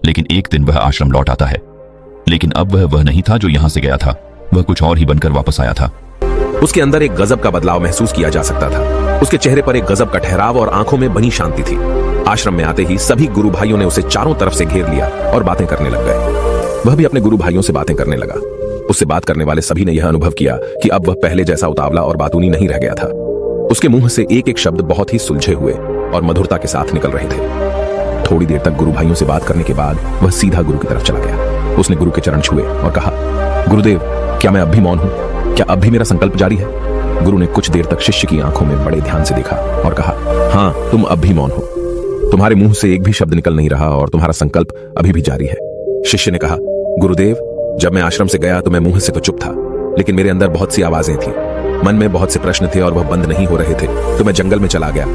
लेकिन एक दिन वह आश्रम लौट आता है। लेकिन अब वह नहीं था जो यहां से गया था, वह कुछ और ही बनकर वापस आया था। उसके अंदर एक गजब का बदलाव महसूस किया जा सकता था। उसके चेहरे पर एक गजब का ठहराव और आंखों में बनी शांति थी। आश्रम में आते ही सभी गुरु भाइयों ने उसे चारों तरफ से घेर लिया और बातें करने लग गए। वह भी अपने गुरु भाइयों से बातें करने लगा। उससे बात करने वाले सभी ने यह अनुभव किया कि अब वह पहले जैसा उतावला और बातूनी नहीं रह गया था। उसके मुंह से एक एक शब्द बहुत ही सुलझे हुए और मधुरता के साथ निकल रहे थे। थोड़ी देर तक गुरु भाइयों से बात करने के बाद वह सीधा गुरु की तरफ चला गया। उसने गुरु के चरण छुए और कहा, गुरुदेव, क्या मैं अब भी मौन हूं? क्या अब भी मेरा संकल्प जारी है? गुरु ने कुछ देर तक शिष्य की आंखों में बड़े ध्यान से देखा और कहा, हाँ, तुम अब भी मौन हो। तुम्हारे मुंह से एक भी शब्द निकल नहीं रहा और तुम्हारा संकल्प अभी भी जारी है। शिष्य ने कहा, गुरुदेव, जब मैं आश्रम से गया तो मैं मुंह से तो चुप था, लेकिन मेरे अंदर बहुत सी आवाजें थी। मन में बहुत से प्रश्न थे और वह बंद नहीं हो रहे थे। तो मैं जंगल में चला गया,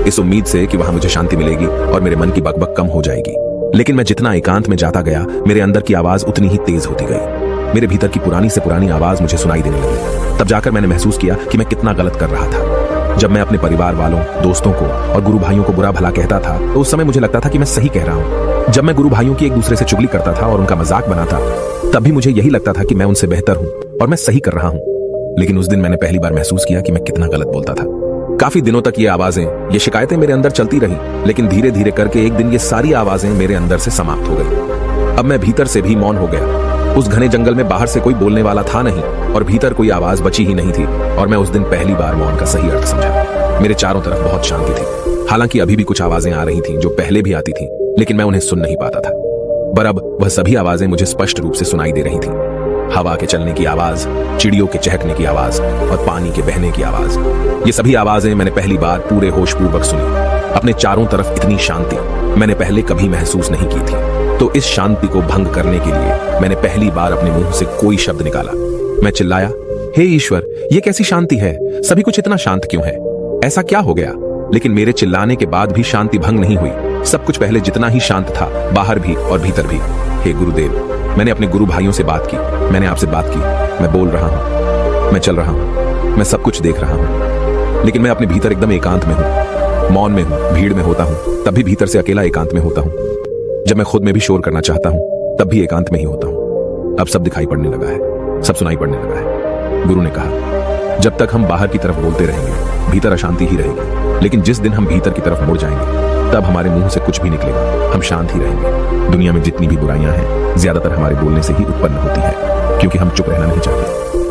इस उम्मीद से कि वहां मुझे शांति मिलेगी और मेरे मन की बकबक कम हो जाएगी। लेकिन मैं जितना एकांत में जाता गया, मेरे अंदर की आवाज उतनी ही तेज होती गई। मेरे भीतर की पुरानी से पुरानी आवाज मुझे सुनाई देने लगी। तब जाकर मैंने महसूस किया कि मैं कितना गलत कर रहा था। जब मैं अपने परिवार वालों, दोस्तों को और गुरु भाइयों को बुरा भला कहता था तो उस समय मुझे लगता था कि मैं सही कह रहा हूं। जब मैं गुरु भाइयों की एक दूसरे से चुगली करता था और उनका मजाक बनाता, तब भी मुझे यही लगता था कि मैं उनसे बेहतर हूं और मैं सही कर रहा हूं। लेकिन उस दिन मैंने पहली बार महसूस किया कि मैं कितना गलत बोलता था। काफी दिनों तक ये आवाजें, ये शिकायतें मेरे अंदर चलती रही, लेकिन धीरे धीरे करके एक दिन ये सारी आवाजें मेरे अंदर से समाप्त हो गई। अब मैं भीतर से भी मौन हो गया। उस घने जंगल में बाहर से कोई बोलने वाला था नहीं और भीतर कोई आवाज बची ही नहीं थी और मैं उस दिन पहली बार मौन का सही अर्थ समझा। मेरे चारों तरफ बहुत शांति थी। हालांकि अभी भी कुछ आवाजें आ रही थीं जो पहले भी आती थीं, लेकिन मैं उन्हें सुन नहीं पाता था। पर अब वह सभी आवाजें मुझे स्पष्ट रूप से सुनाई दे रही थीं। हवा के चलने की आवाज, चिड़ियों के चहकने की आवाज और पानी के बहने की आवाज, ये सभी आवाजें मैंने पहली बार पूरे होशपूर्वक सुनी। अपने चारों तरफ इतनी शांति मैंने पहले कभी महसूस नहीं की थी। तो इस शांति को भंग करने के लिए मैंने पहली बार अपने मुंह से कोई शब्द निकाला। मैं चिल्लाया, हे ईश्वर, ये कैसी शांति है? सभी कुछ इतना शांत क्यों है? ऐसा क्या हो गया? लेकिन मेरे चिल्लाने के बाद भी शांति भंग नहीं हुई। सब कुछ पहले जितना ही शांत था, बाहर भी और भीतर भी। हे गुरुदेव, मैंने अपने गुरु भाइयों से बात की, मैंने आपसे बात की, मैं बोल रहा हूं, मैं चल रहा हूं, मैं सब कुछ देख रहा हूं, लेकिन मैं अपने भीतर एकदम एकांत में हूं, मौन में हूं, भीड़ में होता हूं, तब भी भीतर से अकेला एकांत में होता हूं। जब मैं खुद में भी शोर करना चाहता हूं, तब भी एकांत में ही होता हूं। अब सब दिखाई पड़ने लगा है, सब सुनाई पड़ने लगा है। गुरु ने कहा, जब तक हम बाहर की तरफ बोलते रहेंगे, भीतर अशांति ही रहेगी, लेकिन जिस दिन हम भीतर की तरफ मुड़ जाएंगे, तब हमारे मुंह से कुछ भी निकलेगा, हम शांत ही रहेंगे। दुनिया में जितनी भी बुराइयां हैं, ज्यादातर हमारे बोलने से ही उत्पन्न होती है, क्योंकि हम चुप रहना नहीं चाहते।